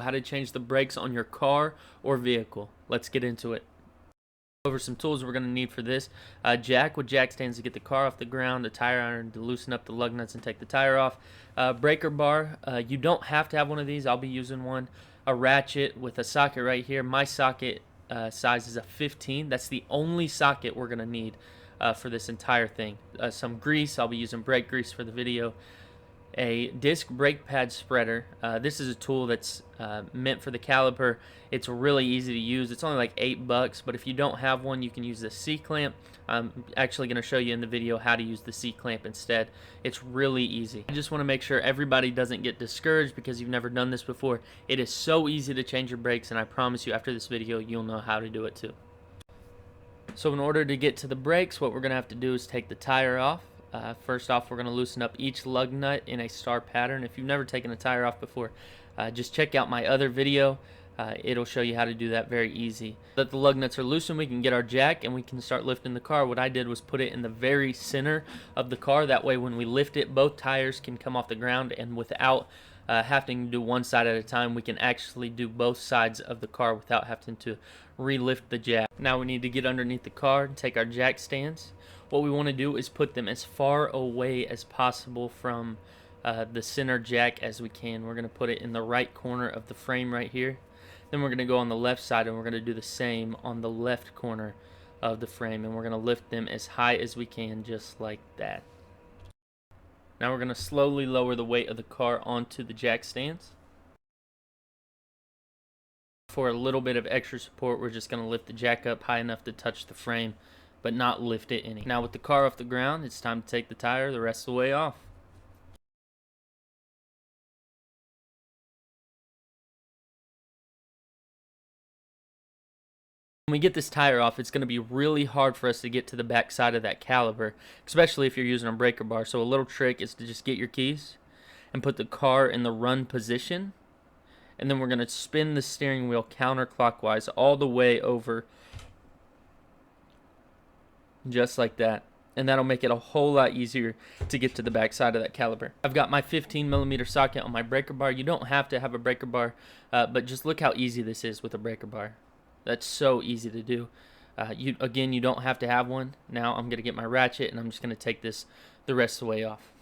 How to change the brakes on your car or vehicle. Let's get into it. Over some tools we're going to need for this. Jack with jack stands to get the car off the ground, a tire iron to loosen up the lug nuts and take the tire off, breaker bar. You don't have to have one of these. I'll be using one. A ratchet with a socket right here. My socket size is a 15. That's the only socket we're going to need for this entire thing. Some grease. I'll be using brake grease for the video. A disc brake pad spreader. This is a tool that's meant for the caliper. It's really easy to use. It's only like $8, but if you don't have one, you can use the C-clamp. I'm actually going to show you in the video how to use the C-clamp instead. It's really easy. I just want to make sure everybody doesn't get discouraged because you've never done this before. It is so easy to change your brakes, and I promise you after this video, you'll know how to do it too. So in order to get to the brakes, what we're going to have to do is take the tire off. First off, we're going to loosen up each lug nut in a star pattern. If you've never taken a tire off before, just check out my other video. It'll show you how to do that very easy. That the lug nuts are loosened, we can get our jack and we can start lifting the car. What I did was put it in the very center of the car. That way when we lift it, both tires can come off the ground, and without having to do one side at a time, we can actually do both sides of the car without having to relift the jack. Now we need to get underneath the car and take our jack stands. What we want to do is put them as far away as possible from the center jack as we can. We're going to put it in the right corner of the frame right here. Then we're going to go on the left side and we're going to do the same on the left corner of the frame, and we're going to lift them as high as we can, just like that. Now we're going to slowly lower the weight of the car onto the jack stands. For a little bit of extra support, we're just going to lift the jack up high enough to touch the frame, but not lift it any. Now with the car off the ground, it's time to take the tire the rest of the way off. When we get this tire off, it's going to be really hard for us to get to the back side of that caliper, especially if you're using a breaker bar. So a little trick is to just get your keys and put the car in the run position, and then we're going to spin the steering wheel counterclockwise all the way over, just like that, and that'll make it a whole lot easier to get to the back side of that caliper. I've got my 15mm socket on my breaker bar. You don't have to have a breaker bar, but just look how easy this is with a breaker bar. That's so easy to do. Again, you don't have to have one. Now I'm going to get my ratchet and I'm just going to take this the rest of the way off.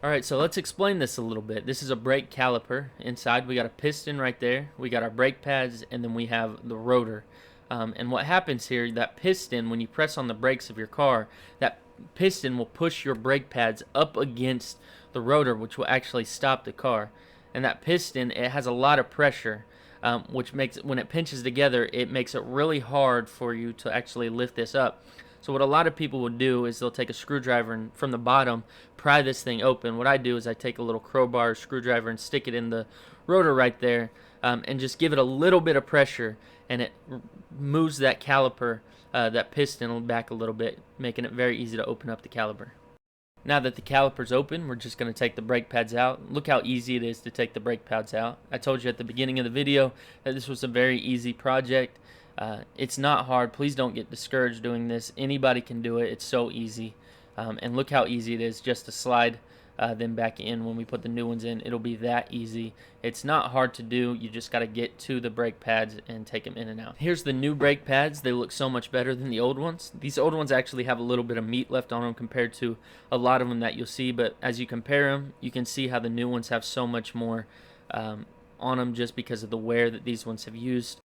Alright, so let's explain this a little bit. This is a brake caliper. Inside we got a piston right there, we got our brake pads, and then we have the rotor. And what happens here, that piston, when you press on the brakes of your car, that piston will push your brake pads up against the rotor, which will actually stop the car. And that piston, it has a lot of pressure, which makes it, when it pinches together, it makes it really hard for you to actually lift this up. So what a lot of people will do is they'll take a screwdriver and from the bottom pry this thing open. What I do is I take a little crowbar or screwdriver and stick it in the rotor right there, and just give it a little bit of pressure, and it moves that caliper, that piston back a little bit, making it very easy to open up the caliper. Now that the caliper's open, we're just going to take the brake pads out. Look how easy it is to take the brake pads out. I told you at the beginning of the video that this was a very easy project. It's not hard. Please don't get discouraged doing this. Anybody can do it. It's so easy. And look how easy it is just to slide them back in when we put the new ones in. It'll be that easy. It's not hard to do. You just got to get to the brake pads and take them in and out. Here's the new brake pads. They look so much better than the old ones. These old ones actually have a little bit of meat left on them compared to a lot of them that you'll see. But as you compare them, you can see how the new ones have so much more on them just because of the wear that these ones have used.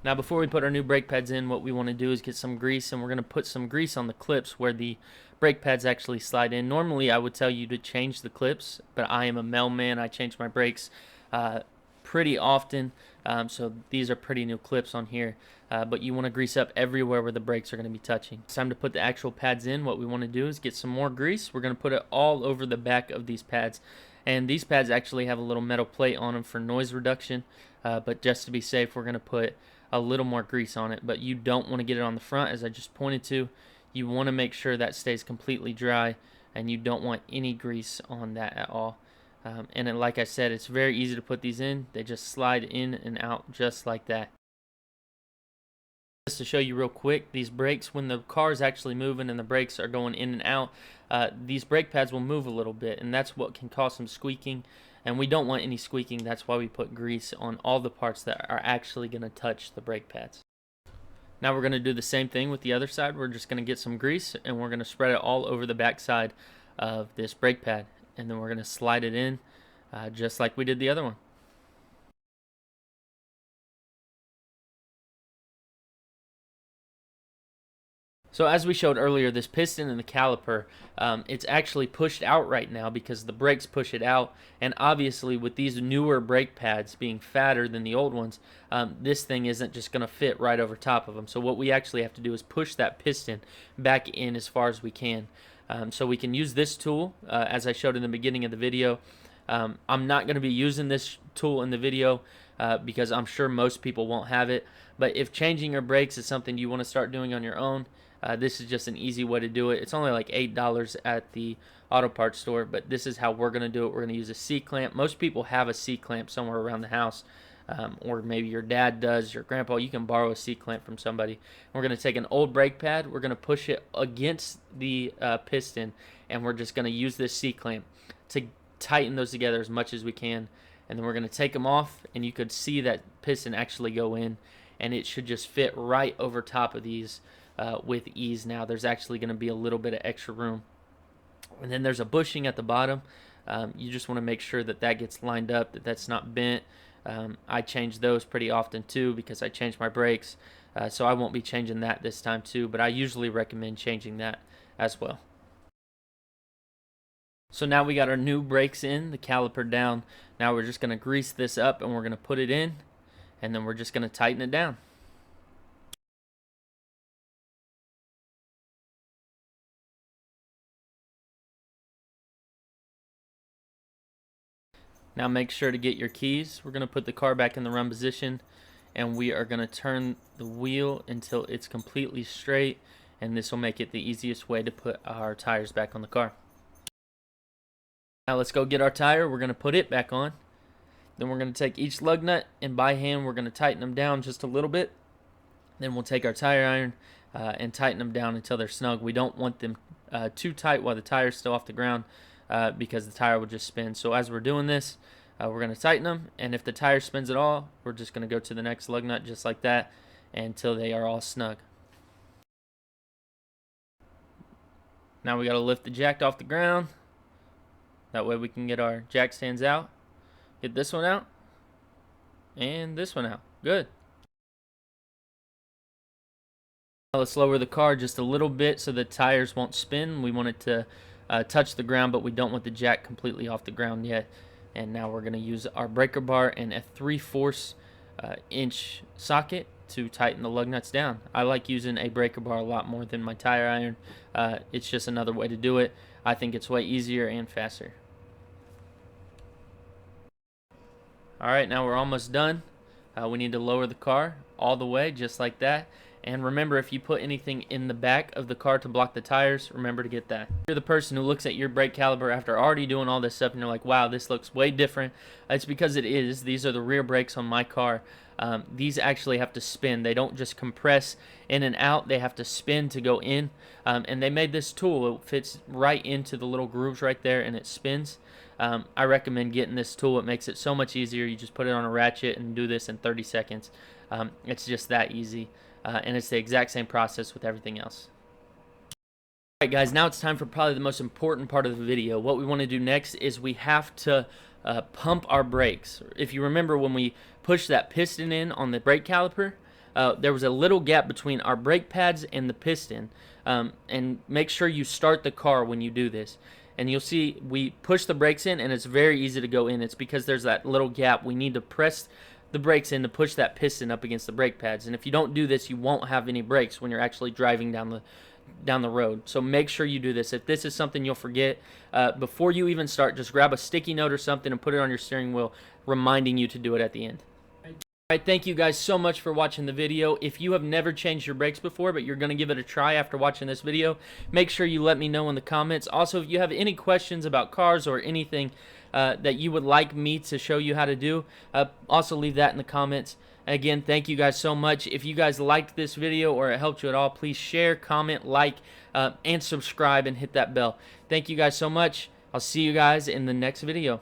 Now before we put our new brake pads in, what we want to do is get some grease, and we're going to put some grease on the clips where the brake pads actually slide in. Normally I would tell you to change the clips, but I am a mailman. I change my brakes pretty often, so these are pretty new clips on here, but you want to grease up everywhere where the brakes are going to be touching. It's time to put the actual pads in. What we want to do is get some more grease. We're going to put it all over the back of these pads, And these pads actually have a little metal plate on them for noise reduction, but just to be safe, we're going to put a little more grease on it. But you don't want to get it on the front, as I just pointed to. You want to make sure that stays completely dry, and you don't want any grease on that at all. And then, like I said, it's very easy to put these in. They just slide in and out just like that. Just to show you real quick, these brakes, when the car is actually moving and the brakes are going in and out, these brake pads will move a little bit, and that's what can cause some squeaking, and we don't want any squeaking. That's why we put grease on all the parts that are actually going to touch the brake pads. Now we're going to do the same thing with the other side. We're just going to get some grease, and we're going to spread it all over the back side of this brake pad, and then we're going to slide it in just like we did the other one. So as we showed earlier, this piston and the caliper, it's actually pushed out right now because the brakes push it out. And obviously with these newer brake pads being fatter than the old ones, this thing isn't just going to fit right over top of them. So what we actually have to do is push that piston back in as far as we can. So we can use this tool, as I showed in the beginning of the video. I'm not going to be using this tool in the video because I'm sure most people won't have it. But if changing your brakes is something you want to start doing on your own, this is just an easy way to do it. It's only like $8 at the auto parts store, but this is how we're going to do it. We're going to use a C-clamp. Most people have a C-clamp somewhere around the house, or maybe your dad does, your grandpa. You can borrow a C-clamp from somebody. We're going to take an old brake pad. We're going to push it against the piston, and we're just going to use this C-clamp to tighten those together as much as we can. And then we're going to take them off, and you could see that piston actually go in, and it should just fit right over top of these with ease. Now there's actually going to be a little bit of extra room, and then there's a bushing at the bottom. You just want to make sure that that gets lined up, that that's not bent. I change those pretty often too because I change my brakes, so I won't be changing that this time too, but I usually recommend changing that as well. So now we got our new brakes in, the caliper down. Now we're just going to grease this up, and we're going to put it in, and then we're just going to tighten it down. Now make sure to get your keys. We're going to put the car back in the run position, and we are going to turn the wheel until it's completely straight, and this will make it the easiest way to put our tires back on the car. Now let's go get our tire. We're going to put it back on. Then we're going to take each lug nut, and by hand we're going to tighten them down just a little bit. Then we'll take our tire iron and tighten them down until they're snug. We don't want them too tight while the tire's still off the ground, because the tire will just spin. So as we're doing this, we're going to tighten them, and if the tire spins at all, we're just going to go to the next lug nut just like that until they are all snug. Now we got to lift the jack off the ground. That way we can get our jack stands out. Get this one out and this one out. Good. Now let's lower the car just a little bit so the tires won't spin. We want it to touch the ground, but we don't want the jack completely off the ground yet. And now we're going to use our breaker bar and a 3/4 inch socket to tighten the lug nuts down. I like using a breaker bar a lot more than my tire iron. It's just another way to do it. I think it's way easier and faster. Alright, now we're almost done. We need to lower the car all the way just like that. And remember, if you put anything in the back of the car to block the tires, remember to get that. If you're the person who looks at your brake caliper after already doing all this stuff and you're like, wow, this looks way different, it's because it is. These are the rear brakes on my car. These actually have to spin. They don't just compress in and out. They have to spin to go in. And they made this tool. It fits right into the little grooves right there, and it spins. I recommend getting this tool. It makes it so much easier. You just put it on a ratchet and do this in 30 seconds. It's just that easy. And it's the exact same process with everything else. Alright guys, now it's time for probably the most important part of the video. What we want to do next is we have to pump our brakes. If you remember when we pushed that piston in on the brake caliper, there was a little gap between our brake pads and the piston. And make sure you start the car when you do this. And you'll see we push the brakes in, and it's very easy to go in. It's because there's that little gap. We need to press the brakes in to push that piston up against the brake pads. And if you don't do this, you won't have any brakes when you're actually driving down down the road. So make sure you do this. If this is something you'll forget, before you even start, just grab a sticky note or something and put it on your steering wheel, reminding you to do it at the end. Alright, thank you guys so much for watching the video. If you have never changed your brakes before, but you're going to give it a try after watching this video, make sure you let me know in the comments. Also, if you have any questions about cars or anything that you would like me to show you how to do, also leave that in the comments. Again, thank you guys so much. If you guys liked this video or it helped you at all, please share, comment, like, and subscribe and hit that bell. Thank you guys so much. I'll see you guys in the next video.